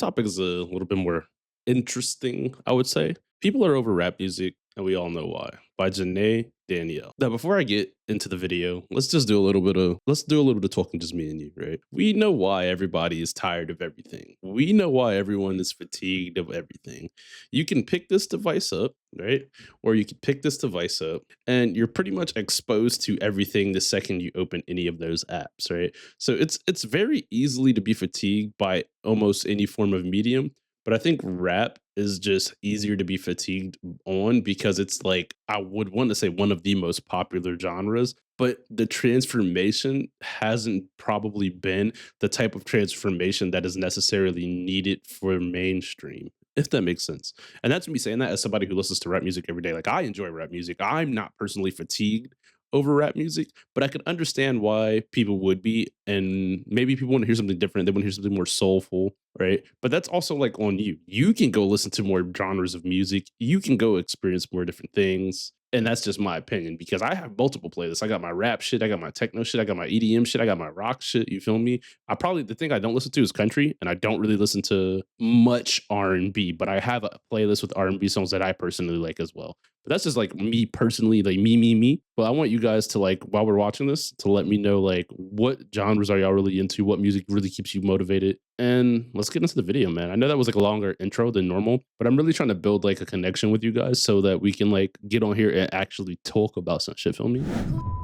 topic is a little bit more interesting, I would say. People are over rap music, and we all know why. By Janae Danielle. Now, before I get into the video, let's do a little bit of talking, just me and you, right? We know why everybody is tired of everything. We know why everyone is fatigued of everything. You can pick this device up, right? Or you can pick this device up, and you're pretty much exposed to everything the second you open any of those apps, right? So it's very easily to be fatigued by almost any form of medium. But I think rap is just easier to be fatigued on because it's like I would want to say one of the most popular genres, but the transformation hasn't probably been the type of transformation that is necessarily needed for mainstream. If that makes sense. And that's me saying that as somebody who listens to rap music every day. Like I enjoy rap music. I'm not personally fatigued over rap music, but I could understand why people would be. And maybe people want to hear something different. They want to hear something more soulful, right? But that's also like on you. You can go listen to more genres of music. You can go experience more different things. And that's just my opinion because I have multiple playlists. I got my rap shit, I got my techno shit, I got my EDM shit, I got my rock shit. You feel me? I probably the thing I don't listen to is country, and I don't really listen to much R&B. But I have a playlist with R&B songs that I personally like as well. But that's just like me personally, like me. But I want you guys to like while we're watching this to let me know like what genres are y'all really into, what music really keeps you motivated, and let's get into the video, man. I know that was like a longer intro than normal, but I'm really trying to build like a connection with you guys so that we can like get on here and actually talk about some shit. Feel me?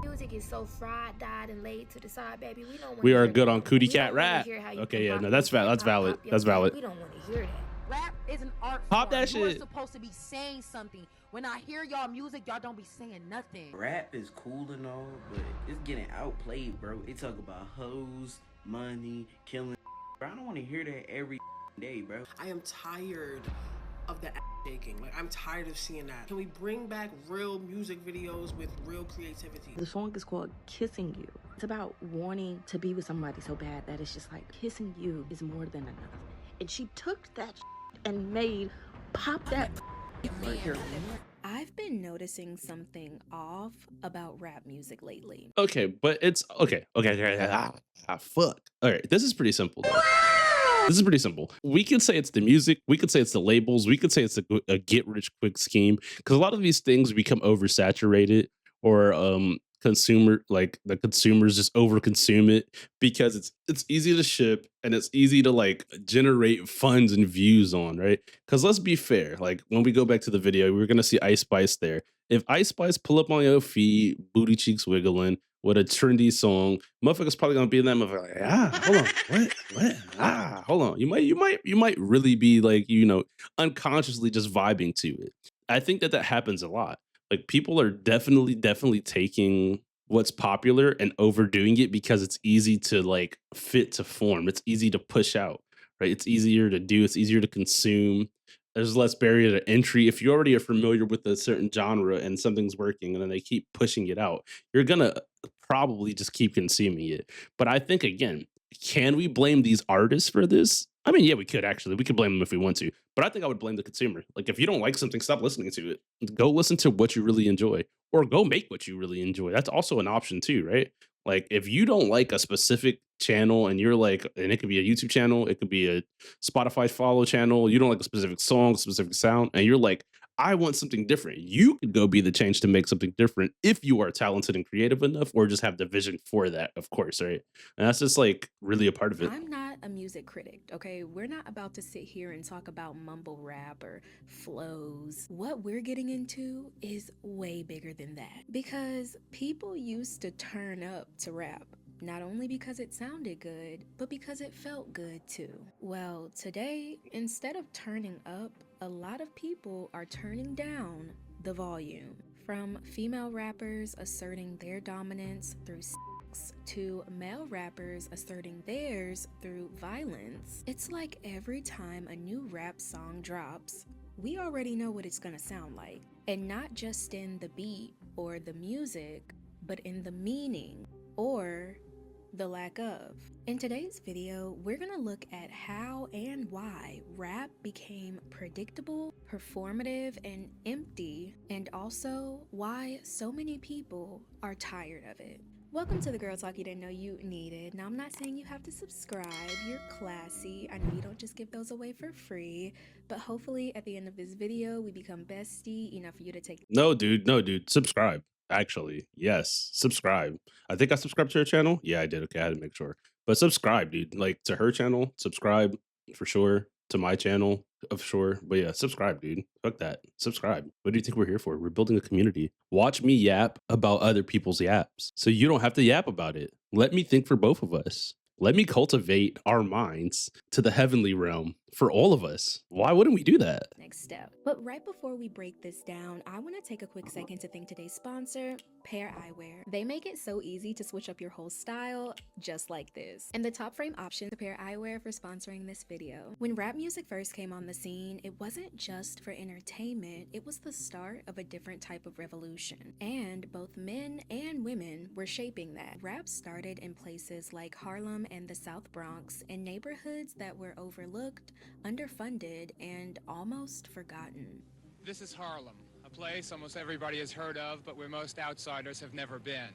Music is so fried, dyed, and laid to the side, baby. We don't want We to are hear good that. on Cootie We Cat don't want to rap. hear how you Okay, can yeah, pop no, your that's valid. zip, That's valid. pop your That's tag. valid. We don't want to hear that. Rap is an art Pop form. that You are shit. supposed to be saying something. When I hear y'all music, y'all don't be saying nothing. Rap is cool and all, but it's getting outplayed, bro. They talk about hoes, money, killing. Bro, I don't want to hear that every day, bro. I am tired of the shaking. Like, I'm tired of seeing that. Can we bring back real music videos with real creativity? The song is called Kissing You. It's about wanting to be with somebody so bad that it's just like kissing you is more than enough. And she took that and made pop that for her. I've been noticing something off about rap music lately. Okay, but it's okay. Fuck. All right, this is pretty simple though. This is pretty simple. We could say it's the music. We could say it's the labels. We could say it's a get rich quick scheme because a lot of these things become oversaturated or consumer like the consumers just over consume it because it's easy to ship and it's easy to like generate funds and views on, right? Because let's be fair, like when we go back to the video, we're gonna see Ice Spice there. If Ice Spice pull up on your feet, booty cheeks wiggling with a trendy song, motherfuckers probably gonna be in that motherfucker like, hold on, hold on. You might really be like, unconsciously just vibing to it. I think that happens a lot. Like people are definitely taking what's popular and overdoing it because it's easy to like fit to form. It's easy to push out, right? It's easier to do, it's easier to consume. There's less barrier to entry. If you already are familiar with a certain genre and something's working and then they keep pushing it out, you're gonna probably just keep consuming it. But I think again, can we blame these artists for this? I mean, yeah, we could actually. We could blame them if we want to. But I think I would blame the consumer. Like if you don't like something, stop listening to it. Go listen to what you really enjoy or go make what you really enjoy. That's also an option too, right? Like if you don't like a specific channel and you're like, and it could be a YouTube channel, it could be a Spotify follow channel, you don't like a specific song, specific sound, and you're like, I want something different. You could go be the change to make something different if you are talented and creative enough, or just have the vision for that, of course, right? And that's just like really a part of it. I'm not a music critic, okay? We're not about to sit here and talk about mumble rap or flows. What we're getting into is way bigger than that because people used to turn up to rap. Not only because it sounded good, but because it felt good too. Well, today, instead of turning up, a lot of people are turning down the volume. From female rappers asserting their dominance through sex to male rappers asserting theirs through violence, it's like every time a new rap song drops, we already know what it's gonna sound like. And not just in the beat or the music, but in the meaning or the lack of. In today's video, we're gonna look at how and why rap became predictable, performative, and empty, and also why so many people are tired of it. Welcome to the Girl Talk you didn't know you needed. Now, I'm not saying you have to subscribe. You're classy. I know you don't just give those away for free, but hopefully at the end of this video, we become bestie enough for you to take. No, dude. No, dude. Subscribe. Actually, yes. Subscribe. I think I subscribed to her channel. Yeah, I did. Okay, I had to make sure. But subscribe, dude. Like to her channel, subscribe for sure. To my channel, of sure. But yeah, subscribe, dude. Fuck that. Subscribe. What do you think we're here for? We're building a community. Watch me yap about other people's yaps. So you don't have to yap about it. Let me think for both of us. Let me cultivate our minds to the heavenly realm for all of us. Why wouldn't we do that? Next step. But right before we break this down, I want to take a quick second to thank today's sponsor, Pair Eyewear. They make it so easy to switch up your whole style, just like this. And the top frame option to Pair Eyewear for sponsoring this video. When rap music first came on the scene, it wasn't just for entertainment, it was the start of a different type of revolution. And both men and women were shaping that. Rap started in places like Harlem and the South Bronx, in neighborhoods that were overlooked, underfunded, and almost forgotten. This is Harlem, a place almost everybody has heard of, but where most outsiders have never been.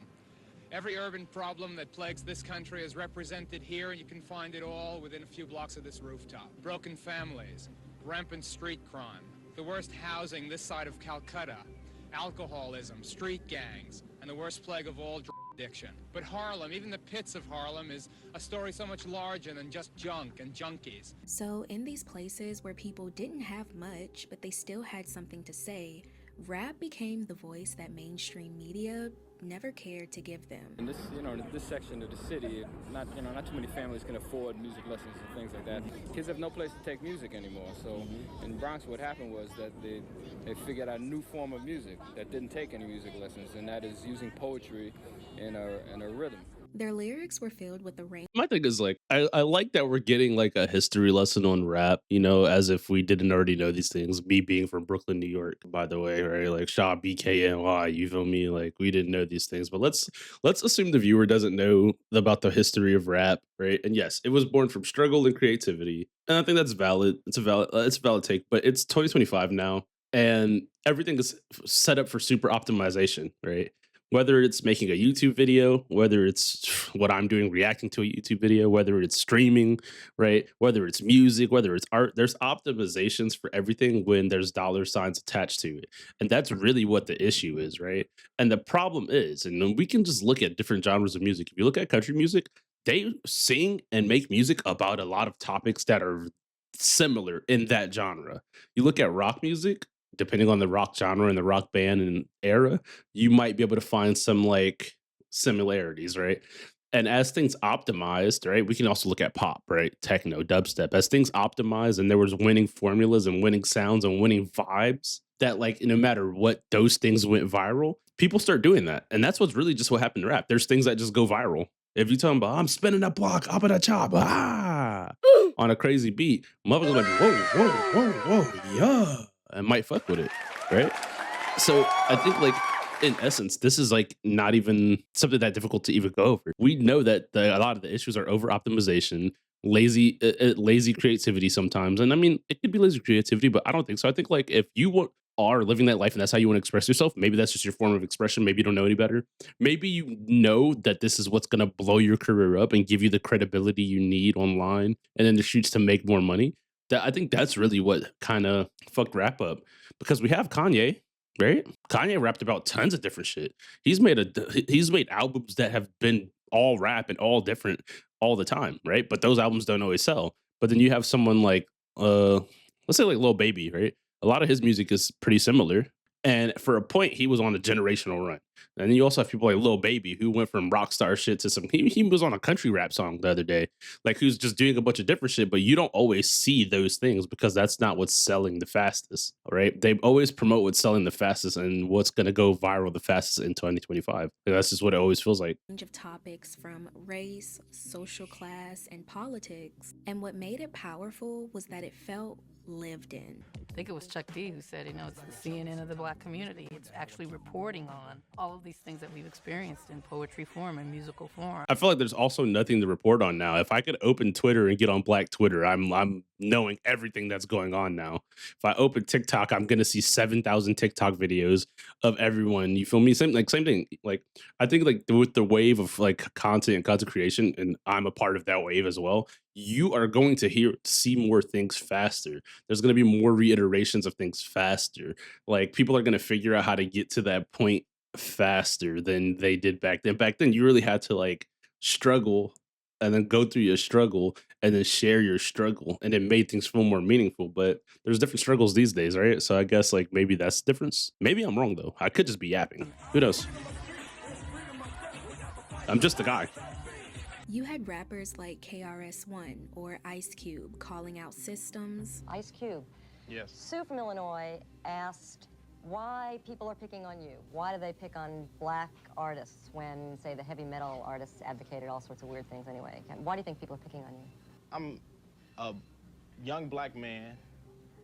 Every urban problem that plagues this country is represented here, and you can find it all within a few blocks of this rooftop. Broken families, rampant street crime, the worst housing this side of Calcutta, alcoholism, street gangs, and the worst plague of all, drug addiction. But Harlem, even the pits of Harlem, is a story so much larger than just junk and junkies. So in these places where people didn't have much, but they still had something to say, rap became the voice that mainstream media never cared to give them. In this, this section of the city, not too many families can afford music lessons and things like that. Kids have no place to take music anymore. So in Bronx, what happened was that they figured out a new form of music that didn't take any music lessons, and that is using poetry in a rhythm. Their lyrics were filled with a range. My thing is like, I like that we're getting like a history lesson on rap, as if we didn't already know these things. Me being from Brooklyn, New York, by the way, right? Like Shaw BKNY, you feel me? Like we didn't know these things, but let's assume the viewer doesn't know about the history of rap, right? And yes, it was born from struggle and creativity, and I think that's valid. It's a valid take, but it's 2025 now, and everything is set up for super optimization, right? Whether it's making a YouTube video, whether it's what I'm doing, reacting to a YouTube video, whether it's streaming, right? Whether it's music, whether it's art, there's optimizations for everything when there's dollar signs attached to it. And that's really what the issue is, right? And the problem is, and we can just look at different genres of music. If you look at country music, they sing and make music about a lot of topics that are similar in that genre. You look at rock music, depending on the rock genre and the rock band and era, you might be able to find some like similarities, right? And as things optimized, right, we can also look at pop, right? Techno, dubstep. As things optimized and there was winning formulas and winning sounds and winning vibes, that like no matter what, those things went viral, people start doing that. And that's what's really just what happened to rap. There's things that just go viral. If you tell them about, I'm spinning a block, up in a chop, on a crazy beat, motherfuckers like, whoa, yeah. And might fuck with it, right? So I think like in essence, this is like not even something that difficult to even go over. We know that a lot of the issues are over optimization, lazy creativity sometimes. And I mean, it could be lazy creativity, but I don't think so. I think like if you are living that life and that's how you want to express yourself, maybe that's just your form of expression. Maybe you don't know any better. Maybe you know that this is what's going to blow your career up and give you the credibility you need online and in the streets to make more money. I think that's really what kind of fucked rap up, because we have Kanye, right? Kanye rapped about tons of different shit. He's made albums that have been all rap and all different all the time, right? But those albums don't always sell. But then you have someone like, let's say like Lil Baby, right? A lot of his music is pretty similar. And for a point, he was on a generational run. And then you also have people like Lil Baby, who went from rock star shit to some, he was on a country rap song the other day, like who's just doing a bunch of different shit, but you don't always see those things because that's not what's selling the fastest, right? They always promote what's selling the fastest and what's going to go viral the fastest in 2025. And that's just what it always feels like. Range of topics from race, social class, and politics. And what made it powerful was that it felt lived in. I think it was Chuck D who said, it's the CNN of the black community. It's actually reporting on all all of these things that we've experienced in poetry form and musical form. I feel like there's also nothing to report on now. If I could open Twitter and get on Black Twitter, I'm knowing everything that's going on now. If I open TikTok, I'm gonna see 7,000 TikTok videos of everyone. You feel me? Same thing. Like I think like with the wave of like content and content creation, and I'm a part of that wave as well. You are going to see more things faster. There's going to be more reiterations of things faster. Like people are going to figure out how to get to that point faster than they did back then. Back then, you really had to like struggle and then go through your struggle and then share your struggle, and it made things feel more meaningful. But there's different struggles these days, right? So I guess like maybe that's the difference. Maybe I'm wrong though. I could just be yapping. Who knows? I'm just a guy. You had rappers like KRS-One or Ice Cube calling out systems. Ice Cube. Yes. Sue from Illinois asked why people are picking on you. Why do they pick on black artists when, say, the heavy metal artists advocated all sorts of weird things anyway? Why do you think people are picking on you? I'm a young black man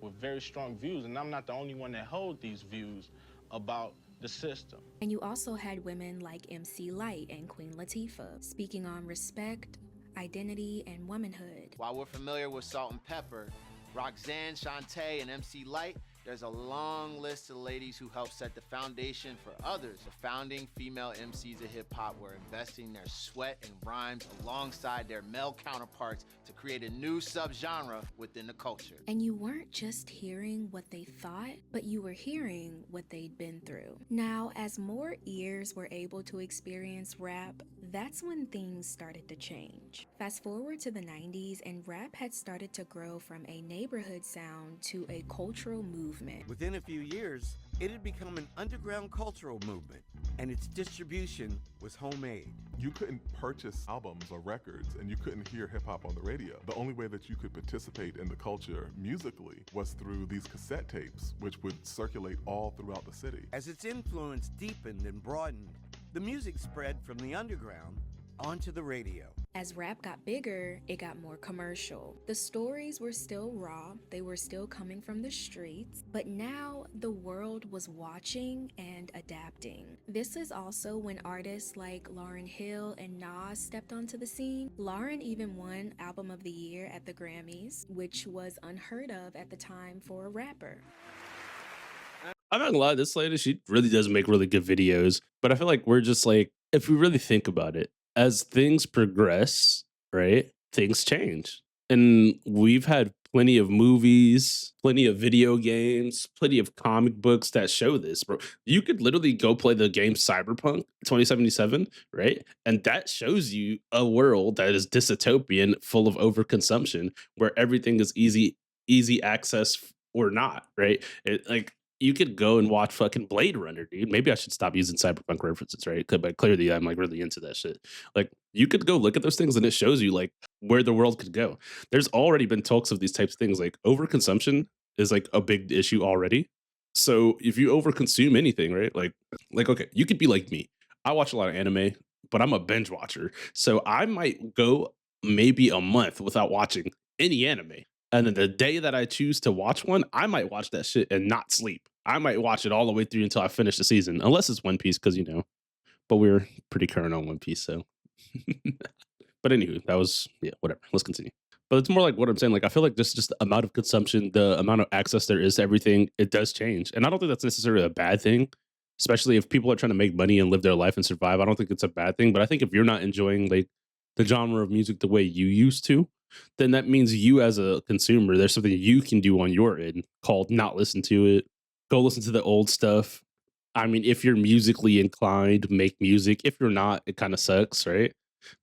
with very strong views, and I'm not the only one that hold these views about the system. And you also had women like MC Lyte and Queen Latifah speaking on respect, identity, and womanhood. While we're familiar with Salt-N-Pepa, Roxanne, Shantae, and MC Lyte, there's a long list of ladies who helped set the foundation for others. The founding female MCs of hip-hop were investing their sweat and rhymes alongside their male counterparts to create a new subgenre within the culture. And you weren't just hearing what they thought, but you were hearing what they'd been through. Now, as more ears were able to experience rap, that's when things started to change. Fast forward to the 90s, and rap had started to grow from a neighborhood sound to a cultural movement. Within a few years, it had become an underground cultural movement, and its distribution was homemade. You couldn't purchase albums or records, and you couldn't hear hip-hop on the radio. The only way that you could participate in the culture musically was through these cassette tapes, which would circulate all throughout the city. As its influence deepened and broadened, the music spread from the underground onto the radio. As rap got bigger, it got more commercial. The stories were still raw, they were still coming from the streets, but now the world was watching and adapting. This is also when artists like Lauryn Hill and Nas stepped onto the scene. Lauryn even won Album of the Year at the Grammys, which was unheard of at the time for a rapper. I'm not gonna lie, this lady, she really does make really good videos, but I feel like we're just like, if we really think about it, as things progress, right, things change. And we've had plenty of movies, plenty of video games, plenty of comic books that show this, bro. You could literally go play the game Cyberpunk 2077, right? And that shows you a world that is dystopian, full of overconsumption, where everything is easy access or not, right? Like, you could go and watch fucking Blade Runner, dude. Maybe I should stop using cyberpunk references, right? But clearly I'm like really into that shit. Like you could go look at those things and it shows you like where the world could go. There's already been talks of these types of things. Like overconsumption is like a big issue already. So if you overconsume anything, right? Like okay, you could be like me. I watch a lot of anime, but I'm a binge watcher. So I might go maybe a month without watching any anime. And then the day that I choose to watch one, I might watch that shit and not sleep. I might watch it all the way through until I finish the season, unless it's One Piece, because, you know, but we're pretty current on One Piece, so. But anywho, that was, yeah, whatever. Let's continue. But it's more like what I'm saying. Like, I feel like just the amount of consumption, the amount of access there is to everything, it does change. And I don't think that's necessarily a bad thing, especially if people are trying to make money and live their life and survive. I don't think it's a bad thing. But I think if you're not enjoying like the genre of music the way you used to, then that means you as a consumer, there's something you can do on your end called not listen to it. Go listen to the old stuff. I mean, if you're musically inclined, make music. If you're not, it kind of sucks, right?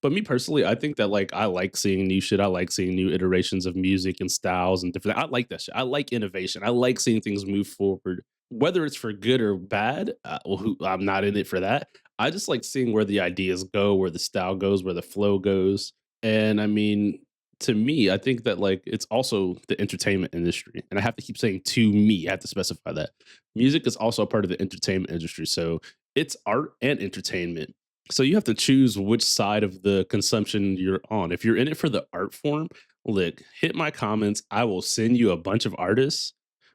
But me personally, I think that like I like seeing new shit. I like seeing new iterations of music and styles and different. I like that shit. I like innovation. I like seeing things move forward, whether it's for good or bad. I'm not in it for that. I just like seeing where the ideas go, where the style goes, where the flow goes. And I mean, to me, I think that like it's also the entertainment industry. And I have to keep saying to me, I have to specify that. Music is also a part of the entertainment industry. So it's art and entertainment. So you have to choose which side of the consumption you're on. If you're in it for the art form, look, hit my comments. I will send you a bunch of artists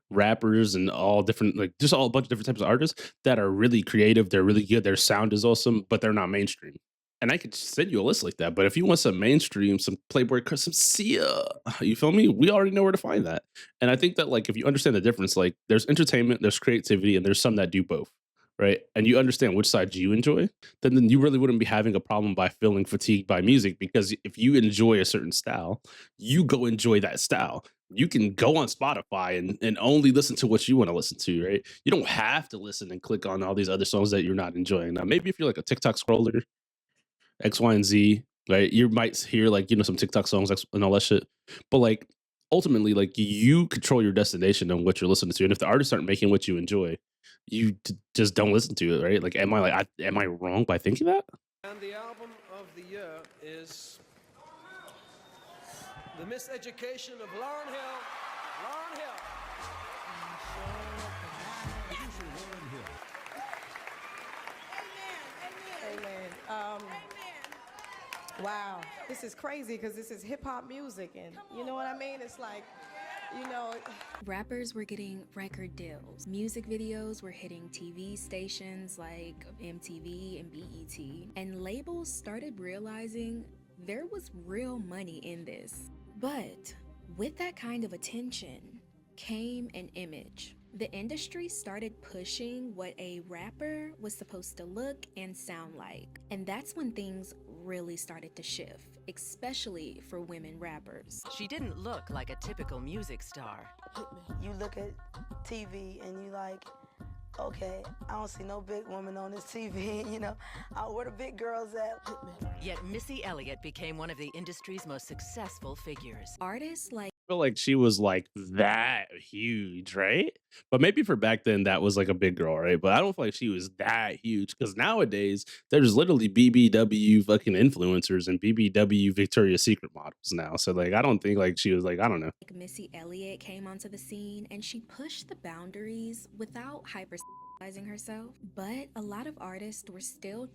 rappers and all different, like just all a bunch of different types of artists that are really creative. They're really good. Their sound is awesome, but they're not mainstream. And I could send you a list like that. But if you want some mainstream, some Playboy, some Sia, you feel me? We already know where to find that. And I think that like if you understand the difference, like there's entertainment, there's creativity, and there's some that do both. Right. And you understand which side you enjoy, then you really wouldn't be having a problem by feeling fatigued by music, because if you enjoy a certain style, you go enjoy that style. You can go on Spotify and only listen to what you want to listen to, right? You don't have to listen and click on all these other songs that you're not enjoying. Now, maybe if you're like a TikTok scroller, X, Y, and Z, right? You might hear like, some TikTok songs and all that shit. But like ultimately, like you control your destination and what you're listening to. And if the artists aren't making what you enjoy, you just don't listen to it, right? Like, am I wrong by thinking that? And the album of the year is The Miseducation of Lauryn Hill. Lauryn Hill. Amen. Wow, this is crazy because this is hip hop music, and you know what I mean? It's like, Rappers were getting record deals. Music videos were hitting TV stations like MTV and BET. And labels started realizing there was real money in this. But with that kind of attention came an image. The industry started pushing what a rapper was supposed to look and sound like. And that's when things really started to shift, especially for women rappers. She didn't look like a typical music star. You look at TV and you like, okay, I don't see no big woman on this TV, where the big girls at? Yet Missy Elliott became one of the industry's most successful figures. Artists like I feel like she was like that huge, right? But maybe for back then that was like a big girl, right? But I don't feel like she was that huge, because nowadays there's literally BBW fucking influencers and BBW Victoria's Secret models now. So like I don't think like she was like, I don't know. Missy Elliott came onto the scene and she pushed the boundaries without hypersexualizing herself. But a lot of artists were still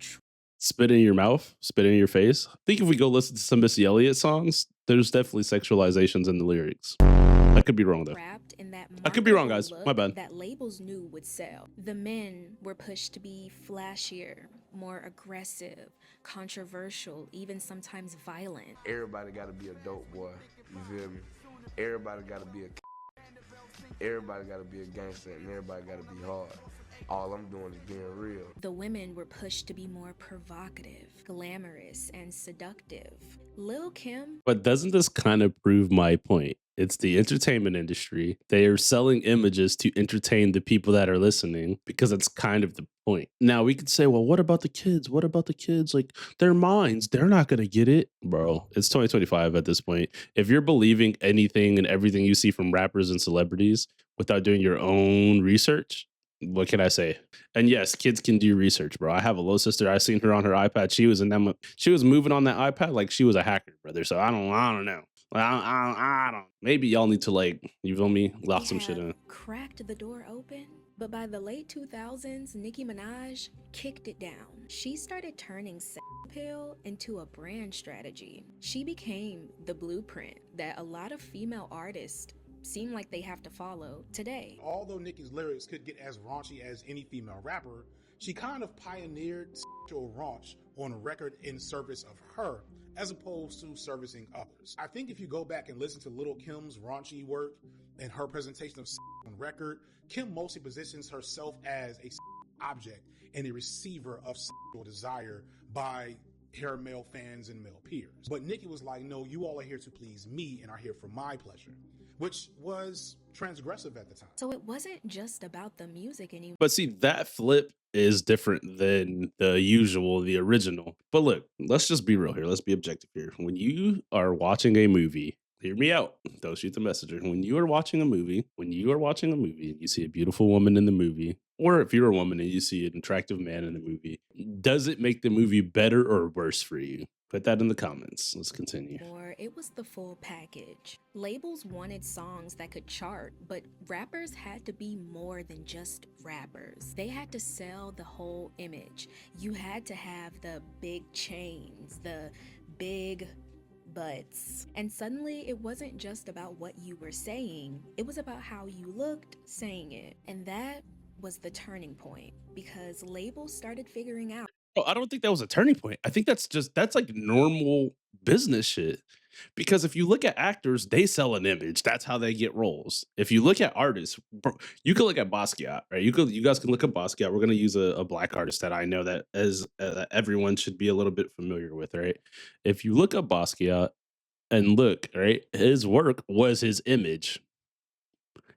Spit in your mouth, spit in your face. I think if we go listen to some Missy Elliott songs, there's definitely sexualizations in the lyrics. I could be wrong though. Trapped in that I could be wrong, guys. My bad. That labels knew would sell. The men were pushed to be flashier, more aggressive, controversial, even sometimes violent. Everybody got to be a dope boy. You feel me? Everybody got to be everybody got to be a gangster, and everybody got to be hard. All I'm doing is being real. The women were pushed to be more provocative, glamorous, and seductive. Lil' Kim. But doesn't this kind of prove my point? It's the entertainment industry. They are selling images to entertain the people that are listening, because it's kind of the point. Now we could say, well, what about the kids? What about the kids? Like, their minds, they're not going to get it. Bro, it's 2025 at this point. If you're believing anything and everything you see from rappers and celebrities without doing your own research, what can I say? And yes, kids can do research, bro. I have a little sister. I seen her on her iPad. She was she was moving on that iPad like she was a hacker, brother. So I don't know. I don't. Maybe y'all need to, like, you feel me, lock some shit in. Cracked the door open, but by the late 2000s, Nicki Minaj kicked it down. She started turning sex appeal into a brand strategy. She became the blueprint that a lot of female artists seem like they have to follow today. Although Nicki's lyrics could get as raunchy as any female rapper, she kind of pioneered sexual raunch on a record in service of her, as opposed to servicing others. I think if you go back and listen to Lil' Kim's raunchy work and her presentation of sex on record, Kim mostly positions herself as a object and a receiver of sexual desire by her male fans and male peers. But Nicki was like, no, you all are here to please me and are here for my pleasure, which was transgressive at the time. So it wasn't just about the music anymore. But see, that flip is different than the usual, the original. But look, let's just be real here. Let's be objective here. When you are watching a movie, hear me out. Don't shoot the messenger. When you are watching a movie, and you see a beautiful woman in the movie, or if you're a woman and you see an attractive man in the movie, does it make the movie better or worse for you? Put that in the comments. Let's continue. Or it was the full package. Labels wanted songs that could chart, but rappers had to be more than just rappers. They had to sell the whole image. You had to have the big chains, the big buts. And suddenly, it wasn't just about what you were saying, it was about how you looked saying it. And that was the turning point, because labels started figuring out. Oh, I don't think that was a turning point. I think that's like normal business shit. Because if you look at actors, they sell an image. That's how they get roles. If you look at artists, bro, you can look at Basquiat, right? You guys can look at Basquiat. We're gonna use a black artist that I know that as everyone should be a little bit familiar with, right? If you look at Basquiat and look, right, his work was his image.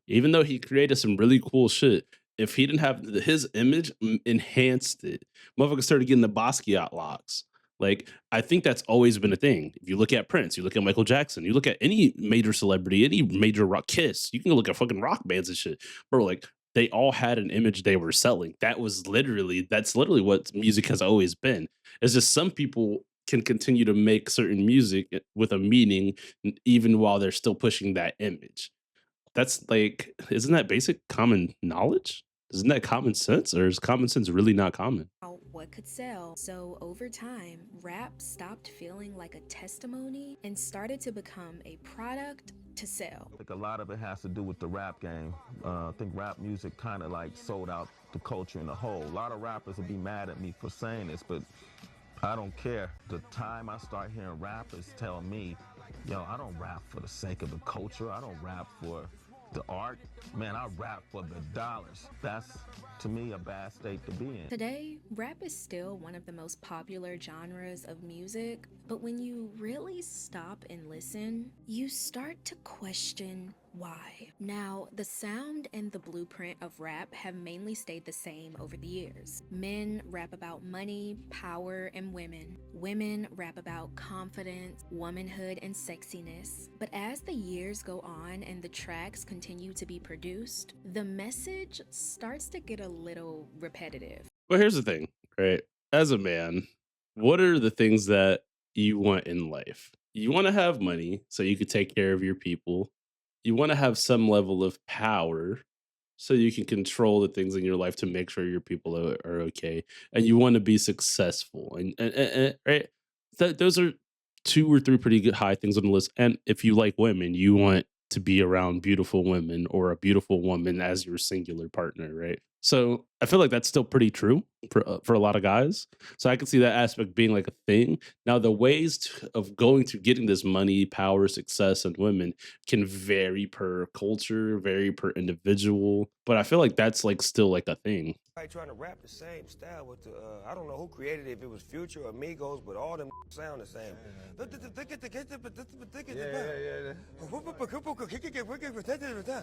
Even though he created some really cool shit, if he didn't have his image enhanced it, motherfuckers started getting the Basquiat locks. Like, I think that's always been a thing. If you look at Prince, you look at Michael Jackson, you look at any major celebrity, any major rock, Kiss, you can look at fucking rock bands and shit. Bro, like, they all had an image they were selling. That's literally what music has always been. It's just some people can continue to make certain music with a meaning even while they're still pushing that image. That's like, isn't that basic common knowledge? Isn't that common sense? Or is common sense really not common? What could sell. So over time, rap stopped feeling like a testimony and started to become a product to sell. I think a lot of it has to do with the rap game. I think rap music kind of like sold out the culture in a whole. A lot of rappers would be mad at me for saying this, but I don't care. The time I start hearing rappers tell me, yo, I don't rap for the sake of the culture. I don't rap for the art. Man, I rap for the dollars. That's, to me, a bad state to be in. Today, rap is still one of the most popular genres of music, but when you really stop and listen, you start to question why. Now, the sound and the blueprint of rap have mainly stayed the same over the years. Men rap about money, power, and women. Women rap about confidence, womanhood, and sexiness. But as the years go on and the tracks continue to be produced, the message starts to get a little repetitive. Well, here's the thing, right? As a man, what are the things that you want in life? You want to have money so you can take care of your people. You want to have some level of power so you can control the things in your life to make sure your people are okay. And you want to be successful. And right? Those are 2 or 3 pretty good high things on the list. And if you like women, you want to be around beautiful women or a beautiful woman as your singular partner, right? So I feel like that's still pretty true for a lot of guys. So I can see that aspect being like a thing. Now, the ways of going to getting this money, power, success, and women can vary per culture, vary per individual. But I feel like that's like still like a thing. Trying to rap the same style with the, I don't know who created it, if it was Future or Migos, but all them sound the same.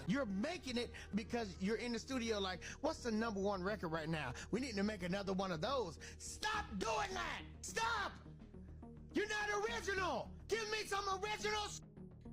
You're making it because you're in the studio like, what's the #1 record right now? We need to make another one of those. Stop doing that! Stop! You're not original! Give me some originals!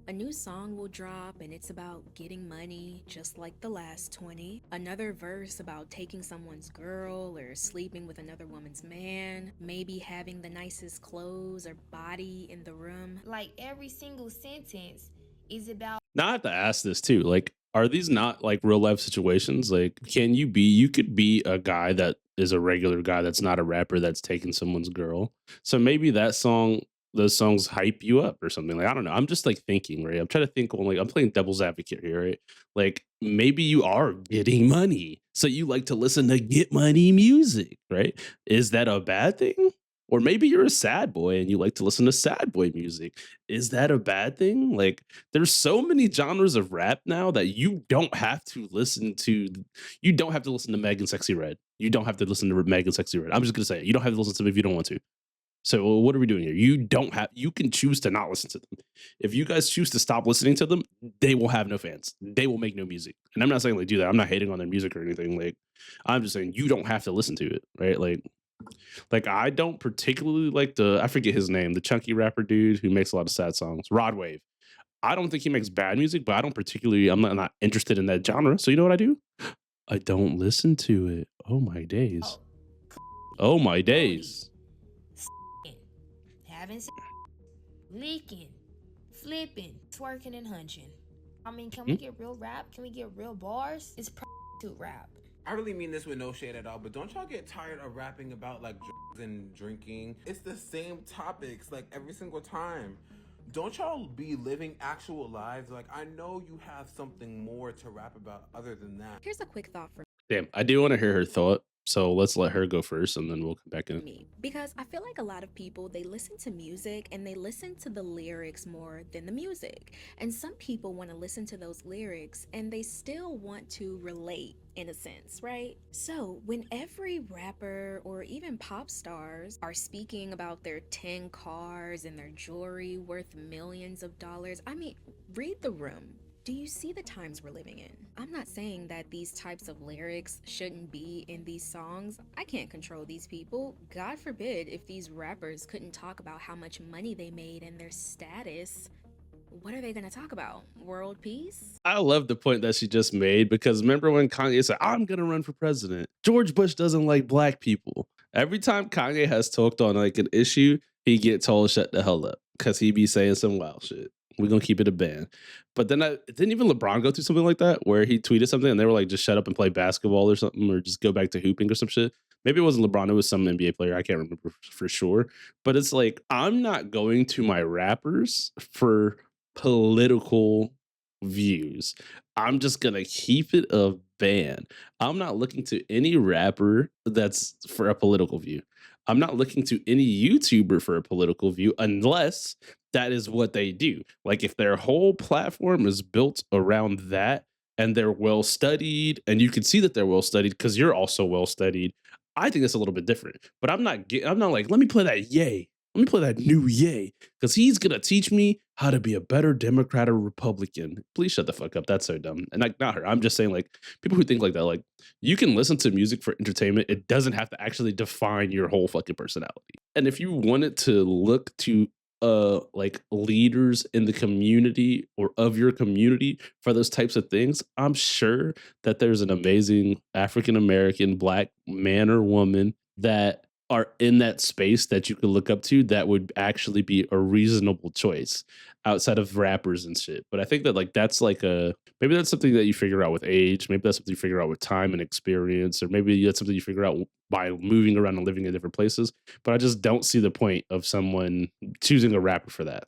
A new song will drop and it's about getting money, just like the last 20. Another verse about taking someone's girl or sleeping with another woman's man. Maybe having the nicest clothes or body in the room. Like every single sentence is about. Now I have to ask this too. Like, are these not like real life situations? Like, you could be a guy that is a regular guy that's not a rapper that's taking someone's girl. So maybe those songs hype you up or something. Like, I don't know. I'm just like thinking, right? I'm trying to think on, like, I'm playing devil's advocate here, right? Like, maybe you are getting money. So you like to listen to get money music, right? Is that a bad thing? Or maybe you're a sad boy and you like to listen to sad boy music. Is that a bad thing? Like, there's so many genres of rap now that you don't have to listen to. You don't have to listen to Megan Sexy Red. You don't have to listen to Megan Sexy Red. I'm just going to say it. You don't have to listen to them if you don't want to. So what are we doing here? You can choose to not listen to them. If you guys choose to stop listening to them, they will have no fans. They will make no music. And I'm not saying they do that. I'm not hating on their music or anything. Like, I'm just saying you don't have to listen to it, right? Like I don't particularly like I forget his name, the chunky rapper dude who makes a lot of sad songs, Rod Wave. I don't think he makes bad music, but I'm not interested in that genre. So you know what I do? I don't listen to it. Oh my days. Oh my days. Having leaking, flipping, twerking, and hunching. I mean, can we get real rap? Can we get real bars? It's prostitute rap. I really mean this with no shade at all, but don't y'all get tired of rapping about like drugs and drinking? It's the same topics like every single time. don't y'all be living actual lives? Like, I know you have something more to rap about other than that. Here's a quick thought for Damn, I do want to hear her thought. So let's let her go first and then we'll come back in. me, because I feel like a lot of people, they listen to music and they listen to the lyrics more than the music. And some people want to listen to those lyrics and they still want to relate in a sense, right? So when every rapper or even pop stars are speaking about their 10 cars and their jewelry worth millions of dollars, I mean, read the room. Do you see the times we're living in? I'm not saying that these types of lyrics shouldn't be in these songs. I can't control these people. God forbid if these rappers couldn't talk about how much money they made and their status. What are they gonna talk about? World peace? I love the point that she just made because remember when Kanye said, I'm going to run for president? George Bush doesn't like black people. Every time Kanye has talked on like an issue, he get told shut the hell up because he be saying some wild shit. We're going to keep it a ban. But then didn't even LeBron go through something like that where he tweeted something and they were like, just shut up and play basketball or something, or just go back to hooping or some shit. Maybe it wasn't LeBron. It was some NBA player. I can't remember for sure. But it's like, I'm not going to my rappers for political views. I'm just going to keep it a ban. I'm not looking to any rapper that's for a political view. I'm not looking to any YouTuber for a political view unless that is what they do. Like if their whole platform is built around that and they're well studied, and you can see that they're well studied because you're also well studied. I think it's a little bit different. But I'm not like, let me play that Ye. Let me play that new Ye because he's gonna teach me how to be a better Democrat or Republican. Please shut the fuck up. That's so dumb. And like, not her. I'm just saying, like, people who think like that, like, you can listen to music for entertainment. It doesn't have to actually define your whole fucking personality. And if you wanted to look to like leaders in the community or of your community for those types of things, I'm sure that there's an amazing African American black man or woman that are in that space that you could look up to that would actually be a reasonable choice outside of rappers and shit. But I think that like that's like maybe that's something that you figure out with age, maybe that's something you figure out with time and experience, or maybe that's something you figure out by moving around and living in different places. But I just don't see the point of someone choosing a rapper for that.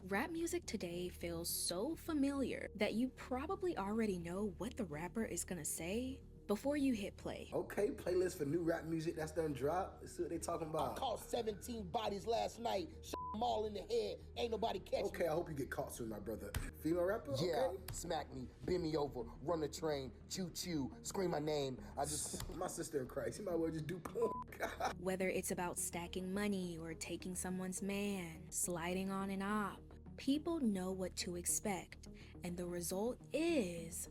Rap music today feels so familiar that you probably already know what the rapper is gonna say before you hit play. Okay, playlist for new rap music that's done drop. Let's see what they talking about. I caught 17 bodies last night. Shot them all in the head. Ain't nobody catch me. Okay, I hope you get caught soon, my brother. Female rapper? Yeah, Okay. smack me, bend me over, run the train, choo choo, scream my name. I just My sister in Christ. You might well just do porn. Whether it's about stacking money or taking someone's man, sliding on and op, people know what to expect. And the result is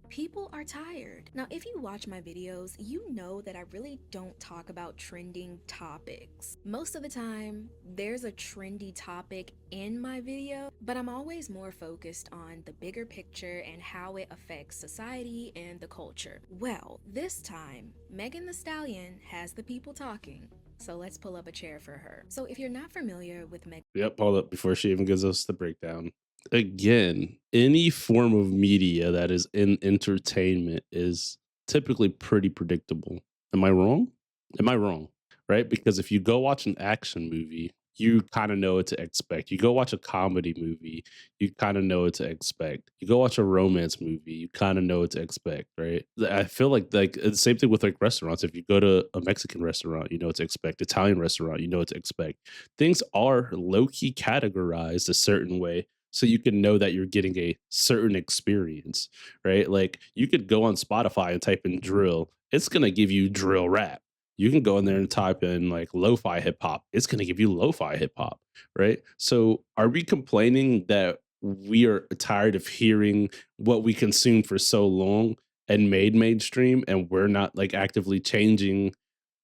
people are tired. Now, if you watch my videos, you know that I really don't talk about trending topics. Most of the time, there's a trendy topic in my video, but I'm always more focused on the bigger picture and how it affects society and the culture. Well, this time, Megan Thee Stallion has the people talking. So let's pull up a chair for her. So if you're not familiar with Megan... Yep, hold up before she even gives us the breakdown. Again, any form of media that is in entertainment is typically pretty predictable. Am I wrong? Am I wrong? Right? Because if you go watch an action movie, you kind of know what to expect. You go watch a comedy movie, you kind of know what to expect. You go watch a romance movie, you kind of know what to expect, right? I feel like the same thing with like restaurants. If you go to a Mexican restaurant, you know what to expect. Italian restaurant, you know what to expect. Things are low-key categorized a certain way, so you can know that you're getting a certain experience, right? Like you could go on Spotify and type in drill. It's going to give you drill rap. You can go in there and type in like lo-fi hip hop. It's going to give you lo-fi hip hop, right? So are we complaining that we are tired of hearing what we consumed for so long and made mainstream, and we're not like actively changing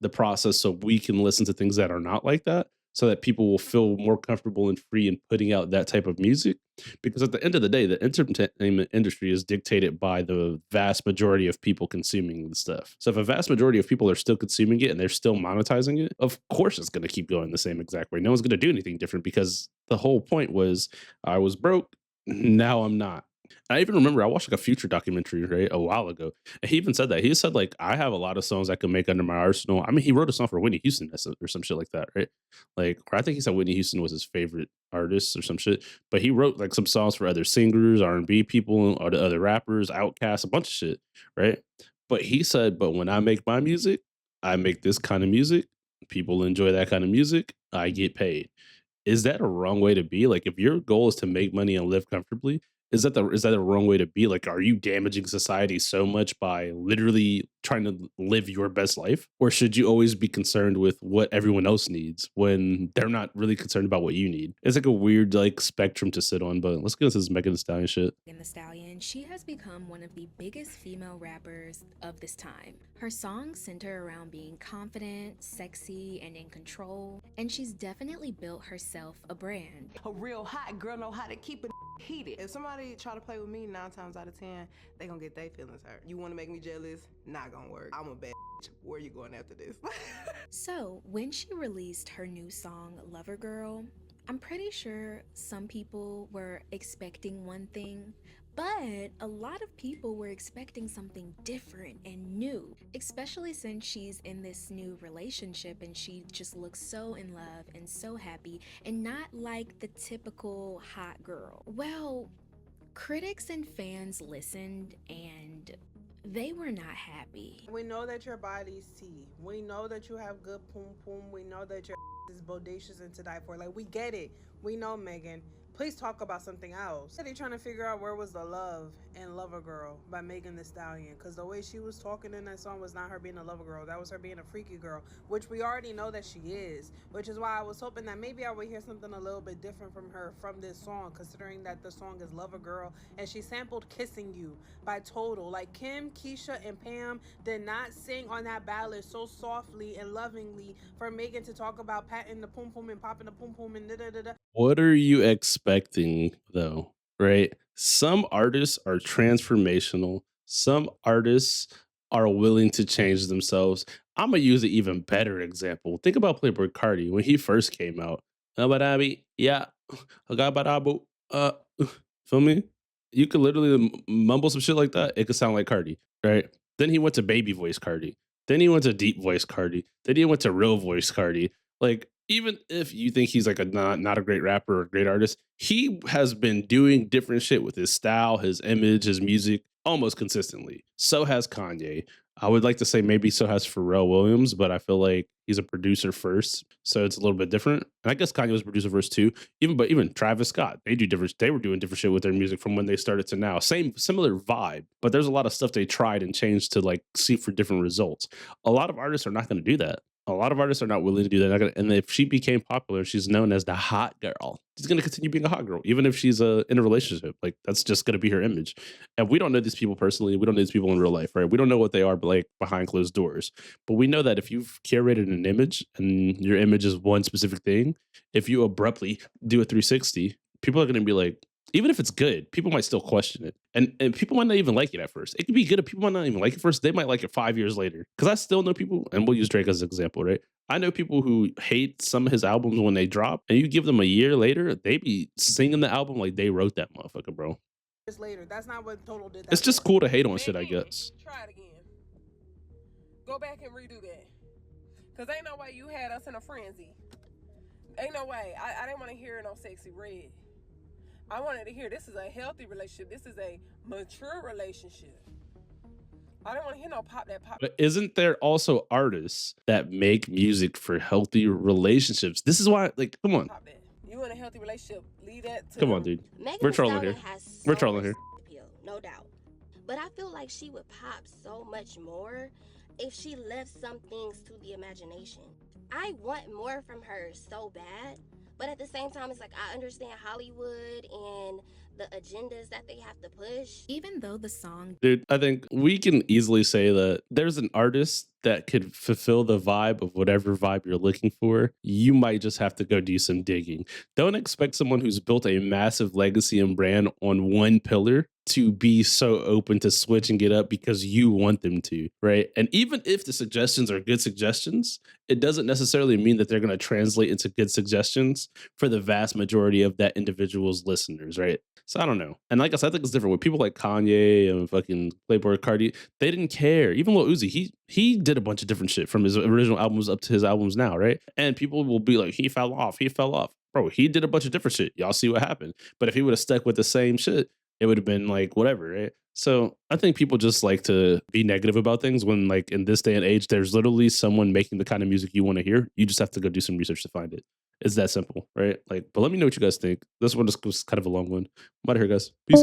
the process so we can listen to things that are not like that, so that people will feel more comfortable and free in putting out that type of music? Because at the end of the day, the entertainment industry is dictated by the vast majority of people consuming the stuff. So if a vast majority of people are still consuming it and they're still monetizing it, of course it's going to keep going the same exact way. No one's going to do anything different, because the whole point was I was broke, now I'm not. I even remember I watched like a Future documentary, right, a while ago. And he even said that. He said, like, I have a lot of songs I can make under my arsenal. I mean, he wrote a song for Whitney Houston or some shit like that, right? Like, or I think he said Whitney Houston was his favorite artist or some shit. But he wrote like some songs for other singers, R&B people, or the other rappers, Outkast, a bunch of shit, right? But he said, but when I make my music, I make this kind of music. People enjoy that kind of music. I get paid. Is that a wrong way to be? Like, if your goal is to make money and live comfortably, is that a wrong way to be? Like, are you damaging society so much by literally trying to live your best life? Or should you always be concerned with what everyone else needs when they're not really concerned about what you need? It's like a weird like spectrum to sit on, but let's get into this Megan Thee Stallion shit. Megan Thee Stallion, she has become one of the biggest female rappers of this time. Her songs center around being confident, sexy, and in control, and she's definitely built herself a brand. A real hot girl know how to keep it heated. If somebody try to play with me 9 times out of 10, they gonna get their feelings hurt. You wanna make me jealous? Not gonna work. I'm a bad bitch. Where you going after this? So, when she released her new song, Lover Girl, I'm pretty sure some people were expecting one thing, but a lot of people were expecting something different and new, especially since she's in this new relationship and she just looks so in love and so happy and not like the typical hot girl. Well, critics and fans listened and they were not happy. We know that your body's T. We know that you have good poom poom. We know that your is bodacious and to die for. Like, we get it. We know, Megan. Please talk about something else. They trying to figure out where was the love in Lover Girl by Megan Thee Stallion, because the way she was talking in that song was not her being a lover girl. That was her being a freaky girl, which we already know that she is, which is why I was hoping that maybe I would hear something a little bit different from her from this song, considering that the song is Lover Girl and she sampled Kissing You by Total. Like, Kim, Keisha, and Pam did not sing on that ballad so softly and lovingly for Megan to talk about patting the poom poom and popping the poom poom and da-da-da-da. What are you expecting though? Right? Some artists are transformational. Some artists are willing to change themselves. I'm gonna use an even better example. Think about Playboi Carti when he first came out. Yeah, feel me? You could literally mumble some shit like that. It could sound like Cardi, right? Then he went to baby voice Cardi. Then he went to deep voice Cardi. Then he went to real voice Cardi. Like, even if you think he's like a not a great rapper or a great artist, he has been doing different shit with his style, his image, his music almost consistently. So has Kanye. I would like to say maybe so has Pharrell Williams, but I feel like he's a producer first, so it's a little bit different. And I guess Kanye was a producer first too. Even Travis Scott, they were doing different shit with their music from when they started to now. Similar vibe, but there's a lot of stuff they tried and changed to like see for different results. A lot of artists are not going to do that. A lot of artists are not willing to do that. And if she became popular, she's known as the hot girl. She's going to continue being a hot girl, even if she's in a relationship. Like, that's just going to be her image. And we don't know these people personally. We don't know these people in real life, right? We don't know what they are, but like behind closed doors. But we know that if you've curated an image and your image is one specific thing, if you abruptly do a 360, people are going to be like, even if it's good, people might still question it. And people might not even like it at first. It could be good if people might not even like it first. They might like it 5 years later. Because I still know people, and we'll use Drake as an example, right? I know people who hate some of his albums when they drop, and you give them a year later, they be singing the album like they wrote that motherfucker, bro. Later. That's not what Total did. It's just cool to hate on shit, I guess. Try it again. Go back and redo that. Because ain't no way you had us in a frenzy. Ain't no way. I didn't want to hear no sexy red. I wanted to hear this is a healthy relationship. This is a mature relationship. I don't want to hear no pop that pop. But isn't there also artists that make music for healthy relationships? This is why, like, come on. Pop that. You in a healthy relationship, leave that to Come them. on, dude. Megan We're Thee trolling Stallion here. has so We're trolling much here. appeal, no doubt. But I feel like she would pop so much more if she left some things to the imagination. I want more from her so bad, but at the same time, it's like I understand Hollywood and the agendas that they have to push. Even though the song Dude, I think we can easily say that there's an artist that could fulfill the vibe of whatever vibe you're looking for. You might just have to go do some digging. Don't expect someone who's built a massive legacy and brand on one pillar to be so open to switching it up because you want them to, right? And even if the suggestions are good suggestions, it doesn't necessarily mean that they're going to translate into good suggestions for the vast majority of that individual's listeners, right? So I don't know. And like I said, I think it's different with people like Kanye and fucking Playboy Cardi. They didn't care. Even Lil Uzi, he did a bunch of different shit from his original albums up to his albums now, right? And people will be like, he fell off. He fell off. Bro, he did a bunch of different shit. Y'all see what happened. But if he would have stuck with the same shit, it would have been like whatever, right? So I think people just like to be negative about things when, like, in this day and age, there's literally someone making the kind of music you want to hear. You just have to go do some research to find it. It's that simple, right? Like, but let me know what you guys think. This one just was kind of a long one. I'm out of here, guys. Peace.